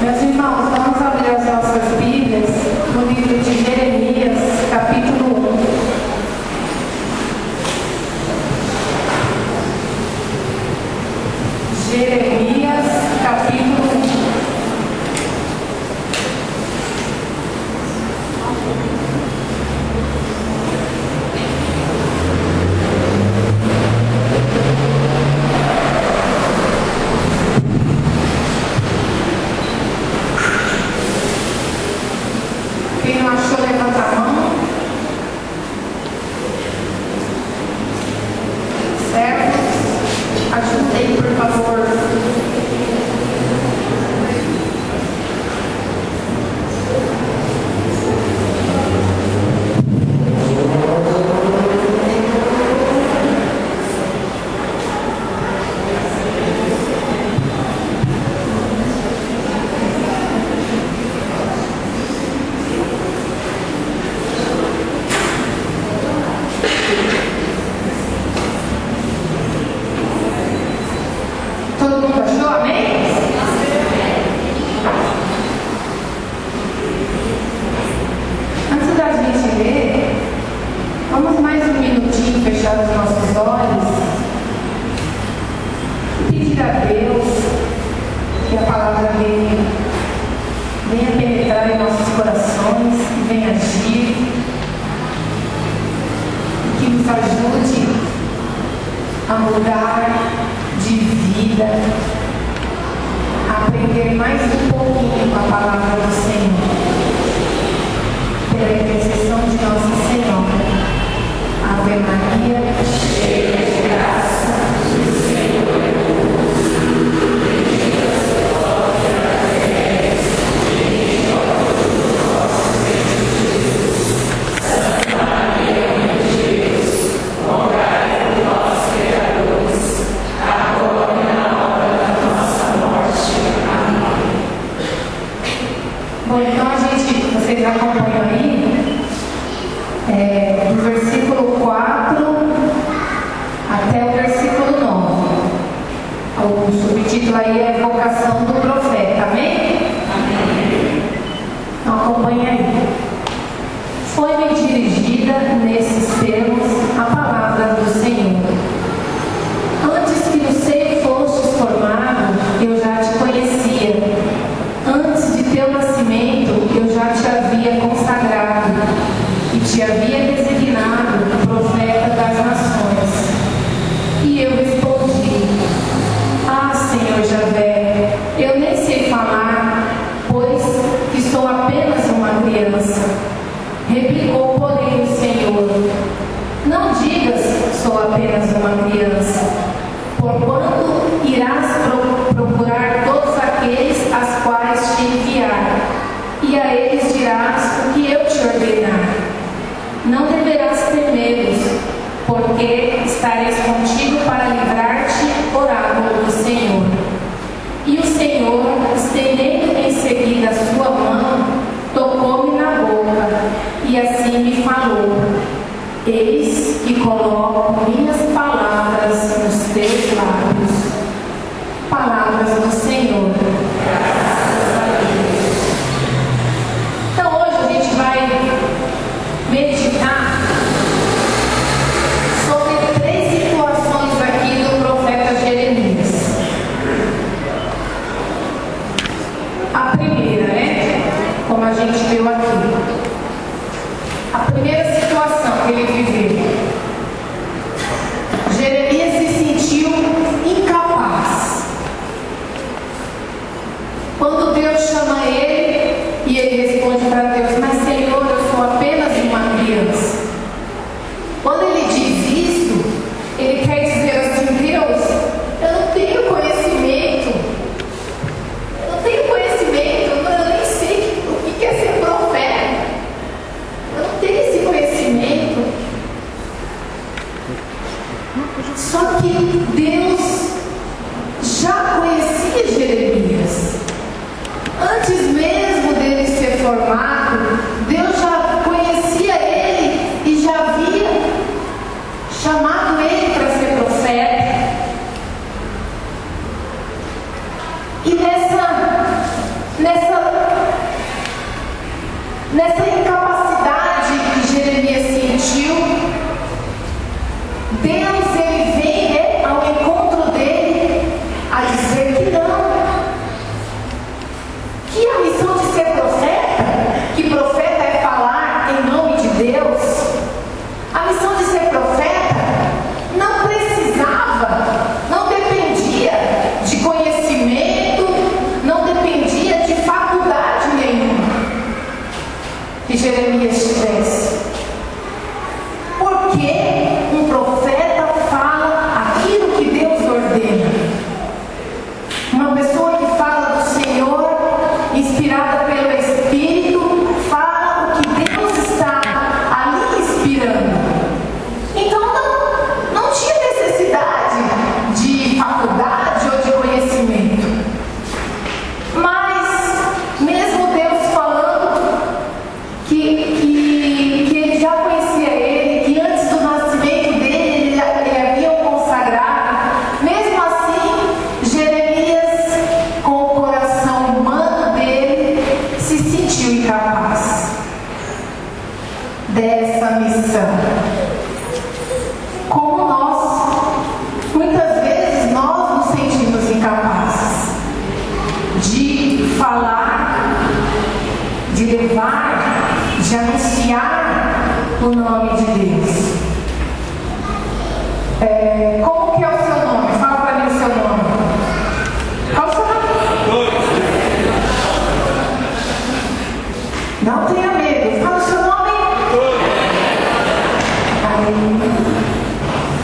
Meus irmãos, vamos abrir as nossas Bíblias no livro de Jeremias, capítulo 1. Jeremias, capítulo 1. Quem não achou, levanta a mão. Certo? Ajudem, por favor. Todo mundo achou? Amém? Antes da gente ler, vamos mais um minutinho fechar os nossos olhos e pedir a Deus que a palavra dele venha penetrar em nossos corações, que venha agir, que nos ajude a mudar de vida, aprender mais um pouquinho com a palavra do Senhor, pela intercessão de Nossa Senhora. Ave Maria, cheia de graça, o Senhor é convosco. Bendita sois vós entre as mulheres, bendito é o fruto do vosso ventre, Jesus. Santa Maria, Mãe de Deus, rogai por nós, pecadores, agora e na hora da nossa morte. Amém. Bom, então vocês acompanham aí, do versículo 4 até o versículo 9. O subtítulo aí é Vocação do Profeta, amém? Amém. Então acompanha aí. Foi-me dirigida nesses termos a palavra do Senhor. Antes que no seio fostes formado, eu já te conhecia. Antes de teu nascimento, eu já te havia consagrado e te havia designado profeta das nações. E eu respondi: Ah, Senhor Javé, eu nem sei falar, pois que sou apenas uma criança. Replicou, porém, o Senhor: Não digas, sou apenas uma criança, porquanto irás procurar todos aqueles às quais te enviar, e a eles dirás o que eu te ordenar. Não deverás temê-los, porque estareis contigo para livrar-te, oráculo do Senhor. E o Senhor, estendendo em seguida a sua mão, tocou-me na boca, e assim me falou: Eis que coloco minhas palavras nos teus lábios. Palavras do Senhor. Graças a Deus. Então hoje a gente vai meditar sobre 3 situações aqui do profeta Jeremias. A primeira, como a gente viu aqui. A primeira situação que ele viveu. Jeremias se sentiu incapaz. Quando Deus chama ele, e ele responde para Deus: Mas Senhor, eu sou apenas uma criança. Quando ele diz isso, ele quer dizer assim: Deus, eu não tenho conhecimento. Eu não tenho conhecimento, eu nem sei o que é ser profeta. Eu não tenho esse conhecimento. Só que Deus já conhecia Jeremias. Antes mesmo dele ser formado, Deus já conhecia ele e já havia chamado ele para ser profeta. E nessa Jeremias tivesse. Porque um profeta fala aquilo que Deus ordena. Uma pessoa que fala do Senhor, inspirada pelo Espírito, fala o que Deus está ali inspirando. Então não tinha necessidade de faculdade ou de conhecimento. Mas, mesmo Deus falando que ele já conhecia ele, que antes do nascimento dele ele havia o consagrado, mesmo assim, Jeremias, com o coração humano dele, se sentiu incapaz dessa missão. Como muitas vezes nós nos sentimos incapazes de falar, de levar, de anunciar o nome de Deus. Como que é o seu nome? Fala para mim o seu nome. Qual o seu nome? Não tenha medo. Fala o seu nome.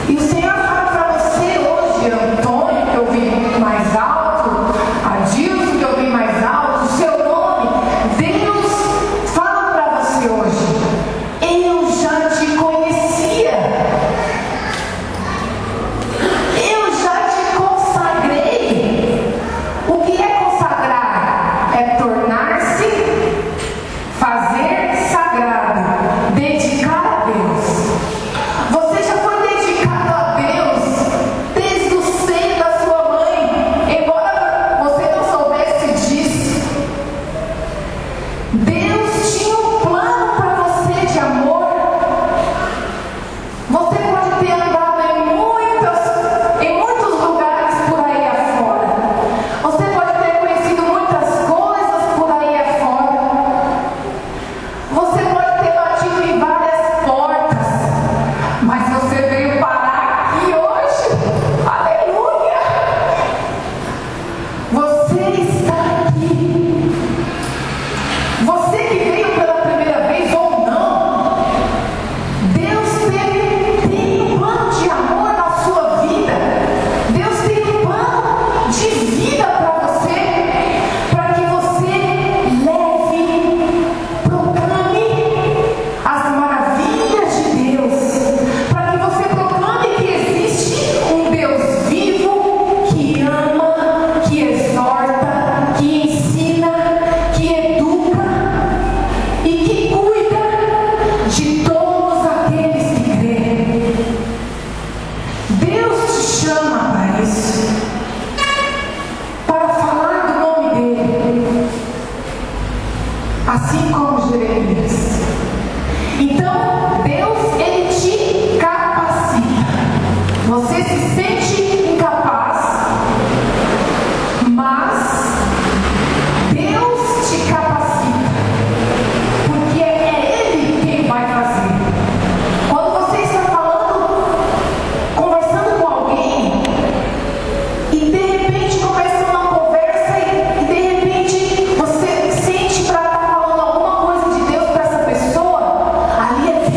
E o Senhor fala para você hoje, Antônio, que eu ouvi muito mais alto, Adilson, que eu ouvi mais alto, o seu nome. Deus fala para você hoje: eu já te conhecia, eu já te consagrei. O que é consagrar? É tornar-se, fazer sagrado, dedicar a Deus. Você já foi dedicado a Deus desde o seio da sua mãe, embora você não soubesse disso. Deus tinha um plano para você de amor. Você pode ter andado em muitos lugares por aí afora. Você pode ter conhecido muitas coisas por aí afora. Você pode ter batido em várias portas, mas você veio parar aqui hoje. Aleluia! Você está aqui. Você que veio pela primeira vez ou não, Deus tem um plano de amor na sua vida. Deus tem um plano de vida para você, para que você leve, proclame as maravilhas de Deus, para que você proclame que existe um Deus vivo, que ama, que exorta, que ensina, que educa e que cuida de todos aqueles que creem. Deus te chama para isso, para falar do nome dele, assim como Jeremias. Então, Deus, ele te capacita. Você se sente incapaz, mas Deus te capacita, porque é Ele quem vai fazer. Quando você está conversando com alguém, e de repente começa uma conversa, e de repente você sente para estar falando alguma coisa de Deus para essa pessoa, ali é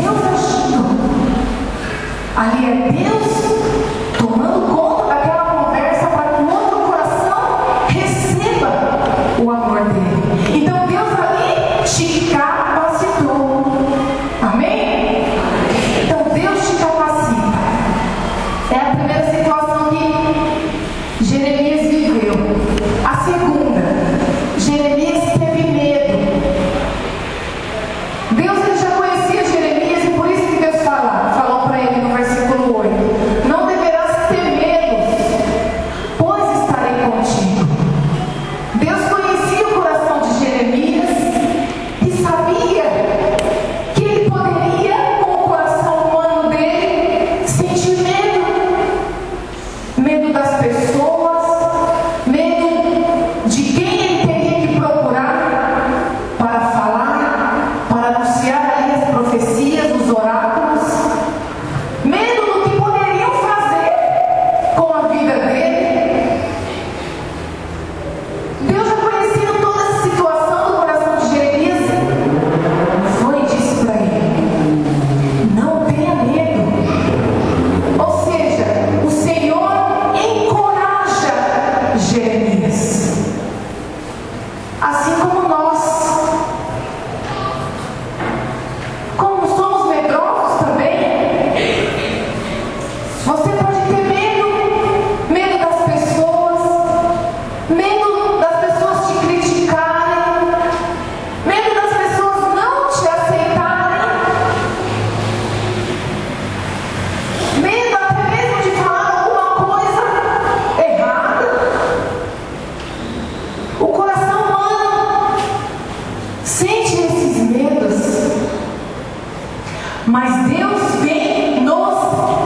mas Deus vem nos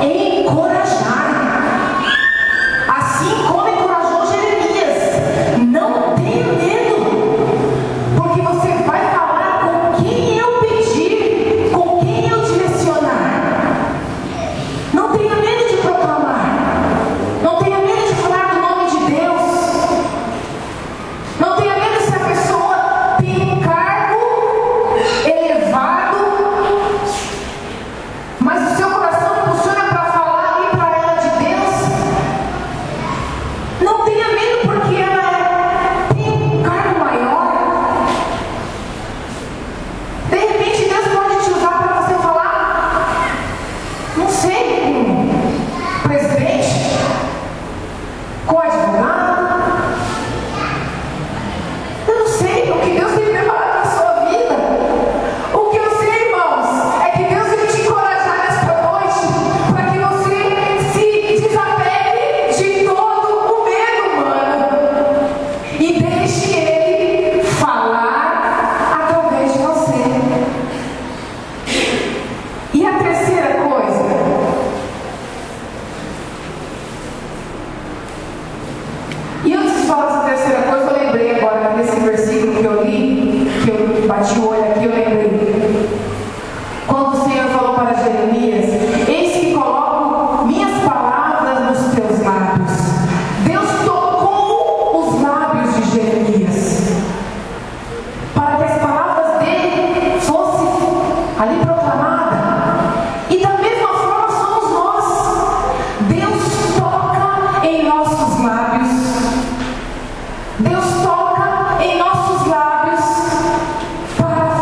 encorajar. Assim como encorajou Jeremias. Não tenha medo, porque você vai falar com quem eu pedir, com quem eu direcionar. Não tenha medo de proclamar. Não tenha medo de falar do nome de Deus. Não tenha medo se a pessoa tem um cargo elevado, mas o seu coração impulsiona para falar ali para ela de Deus. Não tenha medo porque ela tem um cargo maior. De repente Deus pode te usar para você falar, não sei, com o presidente, com o advogado. Eu não sei o que Deus tem preparado para a sua vida. O que eu sei, irmãos, é que Deus vai te encorajar nesta noite para que você se desapegue de todo o medo humano e deixe Ele falar através de você. E a terceira coisa, e antes de falar dessa terceira coisa, eu lembrei agora desse versículo que eu li, que eu bati o olho aqui, eu lembrei. Quando o Senhor falou para Jeremias: eis que coloco minhas palavras nos teus lábios. Deus tocou os lábios de Jeremias para que as palavras dele fossem ali proclamadas. E da mesma forma somos nós. Deus toca em nossos lábios. Deus toca em nossos lábios para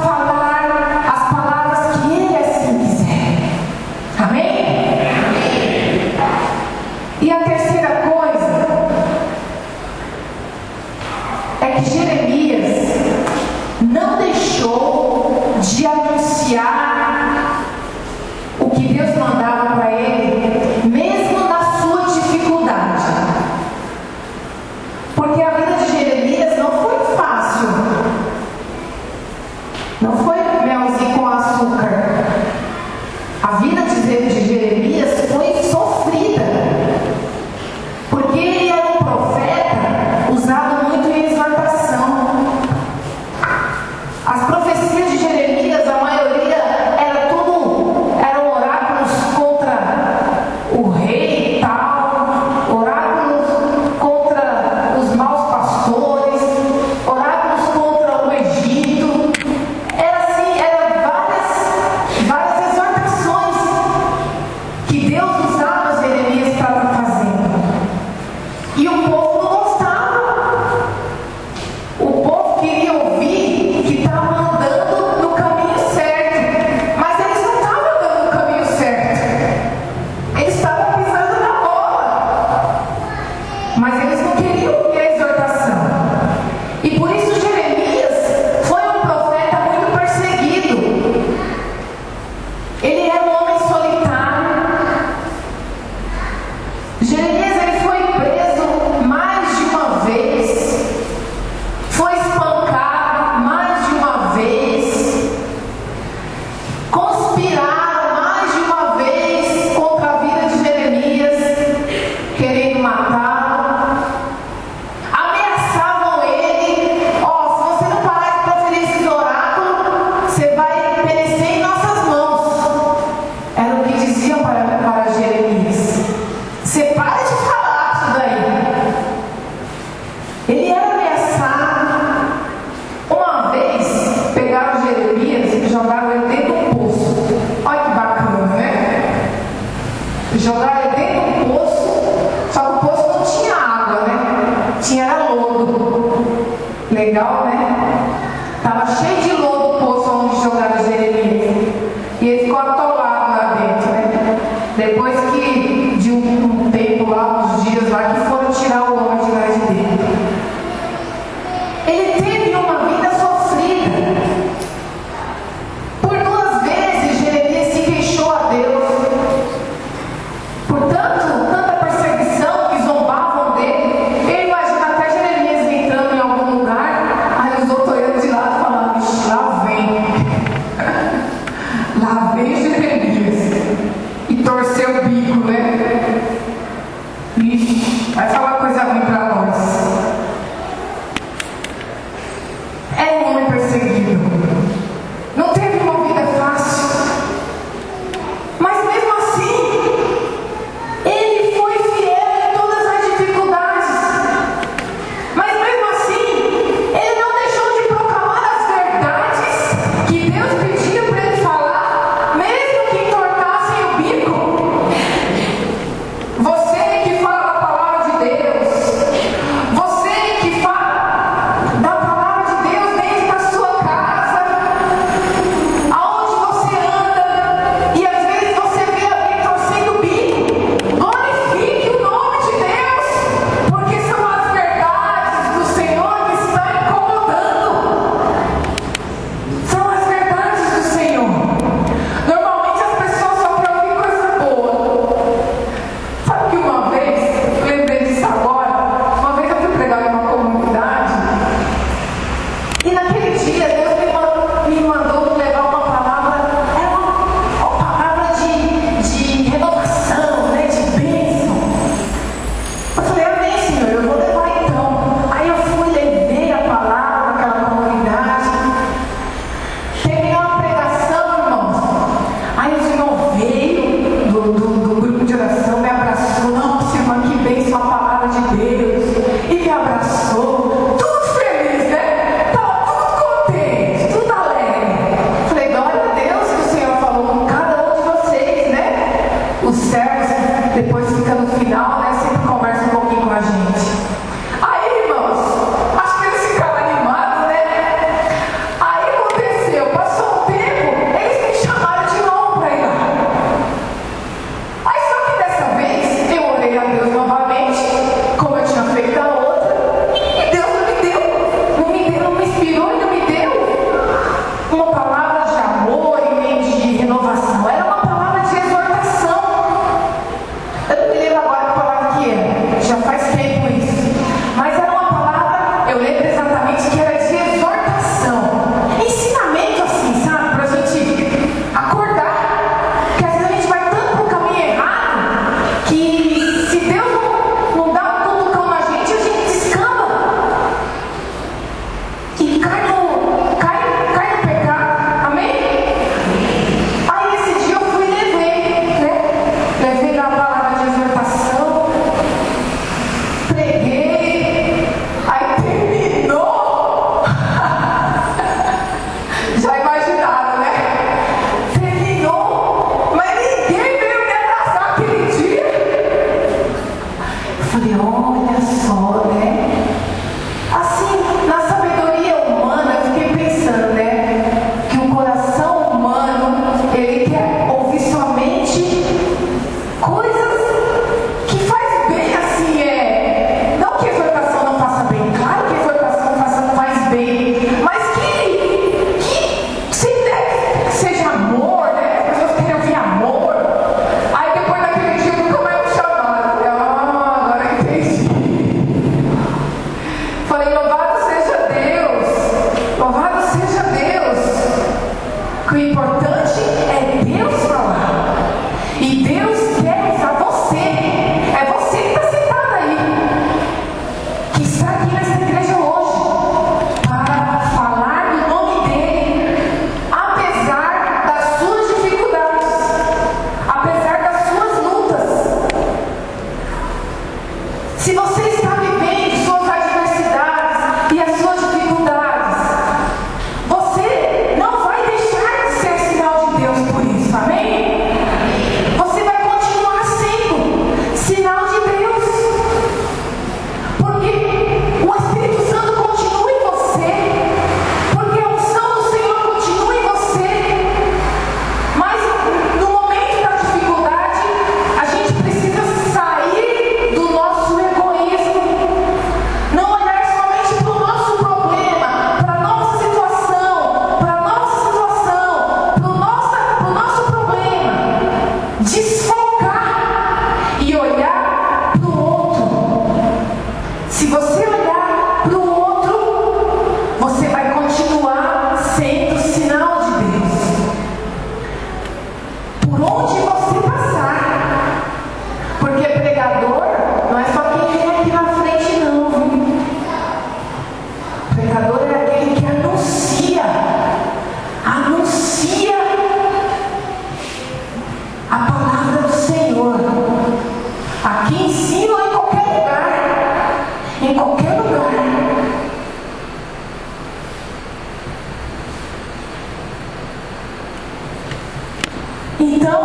Então,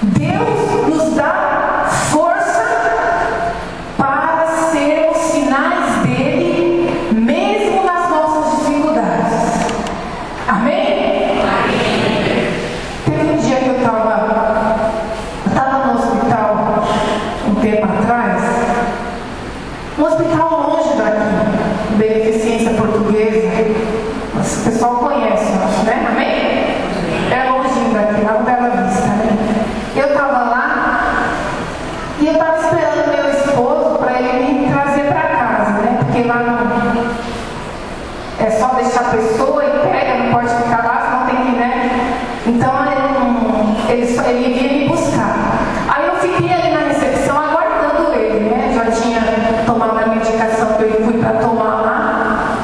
Deus nos dá força para sermos sinais dele, mesmo nas nossas dificuldades. Amém? Teve um dia que eu estava no hospital, um tempo atrás, um hospital longe daqui, Beneficência Portuguesa. O pessoal conhece, eu acho, né? Amém? É longinho daqui, lá no Bela Vista, né? Eu estava lá e eu estava esperando meu esposo para ele me trazer para casa, né? Porque lá não é só deixar a pessoa e pega, não pode ficar lá, senão tem que, né? Então ele vinha me buscar. Aí eu fiquei ali na recepção aguardando ele, né? Já tinha tomado a medicação que eu fui para tomar lá.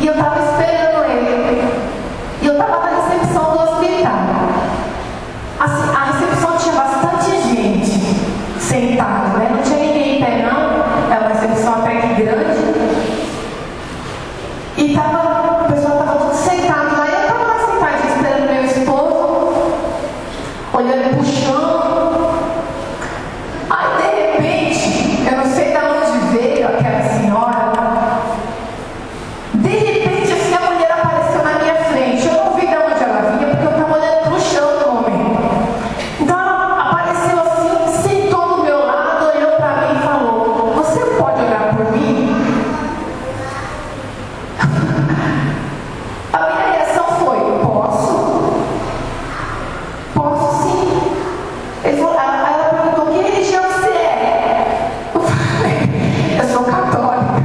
E eu estava esperando ele. E eu estava na recepção do hospital. Assim, a recepção tinha bastante gente sentada, né? Não tinha ninguém em pé, não. É uma recepção até que grande. E o pessoal estava tudo sentado lá. E eu estava lá sentadinha esperando meu esposo, olhando para o chão. Aí, de repente, eu não sei de onde veio aquela senhora. De repente, assim, a mulher apareceu na minha frente. Eu não vi de onde ela vinha, porque eu estava olhando para o chão no momento. Então, ela apareceu assim, sentou do meu lado, olhou para mim e falou: "Você pode olhar por mim?" A minha reação foi: "Posso? Posso sim." Ela perguntou: "Que religião você é?" Eu falei: "Eu sou católica."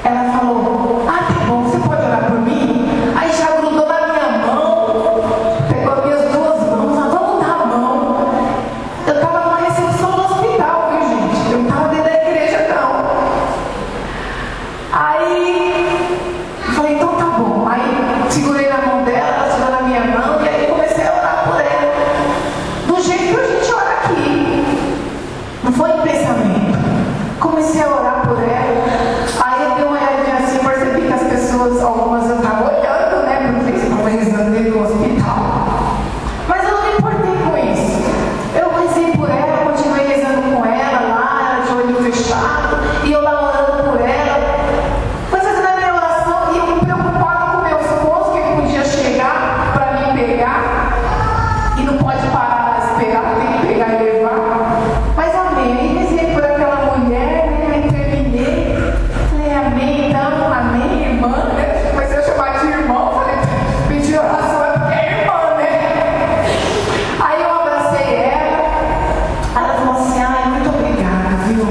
Ela falou: "Ah, tá bom, você pode orar por mim?" Aí já grudou na minha mão, pegou as minhas duas mãos, vamos dar a mão. Eu estava numa recepção do hospital, viu, gente? Eu não estava dentro da igreja, não. Aí eu falei: "Então tá bom." Aí segurei na mão dela, ela segurou na minha mão, e aí comecei a orar por ela, do jeito que a gente ora aqui. Não foi em pensamento. Comecei a orar por ela. Aí eu dei uma olhadinha assim, percebi que as pessoas, algumas eu estava olhando, né? Porque eles estavam rezando dentro do hospital. Mas eu não me importei com isso. Eu rezei por ela, continuei rezando com ela lá, ela de olho fechado, e eu lá orando por ela. Foi fazendo a minha oração e eu me preocupada com meu esposo, que podia chegar para me pegar. E não pode parar para esperar, tem que pegar e levar. Mas amém, e rezei por aquela mulher, né? Aí terminei. Falei: "Amém, então, amém, irmã", né? Comecei a chamar de irmão, falei: "Pedir oração é porque é irmã, né?" Aí eu abracei ela. Ela falou assim: "Ai, muito obrigada, viu?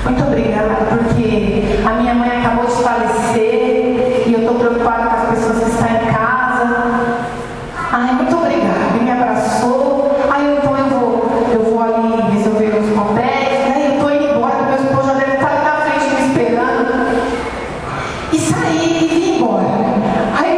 Muito obrigada, porque a minha mãe acabou de falecer e eu estou preocupada com as pessoas que estão em casa. Ai, muito obrigada." E me abraçou. Aí então eu vou ali resolver os papéis. Aí eu estou indo embora, meu esposo já deve estar ali na frente me esperando. E saí e vim embora. Aí